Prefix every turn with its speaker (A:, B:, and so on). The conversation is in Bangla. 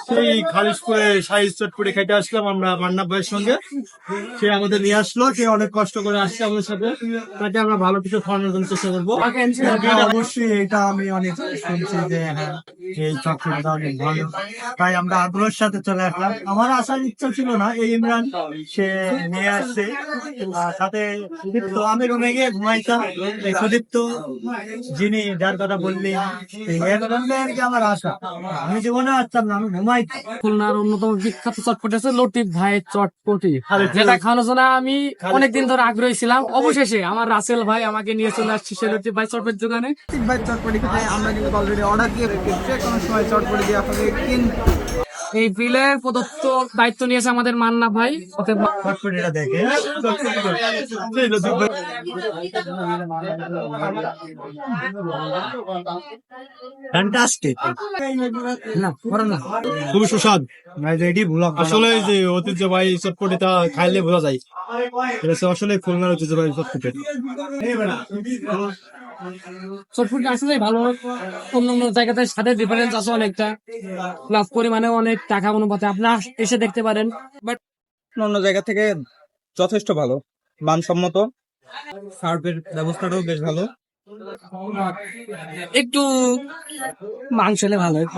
A: সেই খালিশপুরে শাহী চটপটি খাইতে আসলাম আমরা মান্না ভাইয়ের সঙ্গে। সে আমাদের নিয়ে আসলো, সে অনেক কষ্ট করে আসছে আমাদের সাথে, তাকে আমরা ভালো কিছু খাওয়ানোর জন্য চেষ্টা করবো। অবশ্যই এটা আমি অনেক শুনছি যে হ্যাঁ, এই চটপটিটা অনেক ভালো, তাই আমরা আগ্রহের সাথে চলে আসলাম। আমার আসার ইচ্ছা ছিল না, এই ইমরান সে নিয়ে আসছে। সাথে সুদীপ্ত, আমি রুমে গিয়ে ঘুমাইতাম, এই সুদীপ্ত যিনি যার কথা বললি, এর জন্য আর কি আমার আশা। আমি জীবনে আসতাম না, আমি ঘুমাইতাম।
B: খুলনার অন্যতম বিখ্যাত চটপটি আছে লতিফ ভাইয়ের চটপটি, যেটা খাওয়ানোর জন্য আমি অনেকদিন ধরে আগ্রহী ছিলাম। অবশেষে আমার রাসেল ভাই আমাকে নিয়ে চলে আসছে সে লতিফ ভাই চটপটির দোকানে।
C: ভাই চটপটি খেতে আমরা কিন্তু অলরেডি অর্ডার দিয়ে রেখেছি, যে কোনো সময় চটপটি দিয়ে আপনাদের
B: এই বিলের প্রদত্ত দায়িত্ব নিয়েছে আমাদের মান্না ভাই। অতএব
A: চটপটিটা দেখে ফ্যান্টাস্টিক,
B: না করো না।
A: খুবই সুস্বাদ। আসলে এই যে ঐতিহ্যবাহী চটপটিটা খাইলে বোঝা যায় এটা হচ্ছে আসলে খুলনার ঐতিহ্যবাহী চটপটি।
B: চটপটি আসলে ভালো, অন্য অন্য জায়গাতে সাথে ডিফারেন্স আছে অনেকটা, প্লাস পরিমাণে অনেক টাকা অনুপাতে আপনারা এসে দেখতে পারেন।
C: বাট অন্য জায়গা থেকে যথেষ্ট ভালো, মানসম্মত, সার্ভের ব্যবস্থাটাও বেশ ভালো।
B: একটু মাংস হলে ভালো হয়।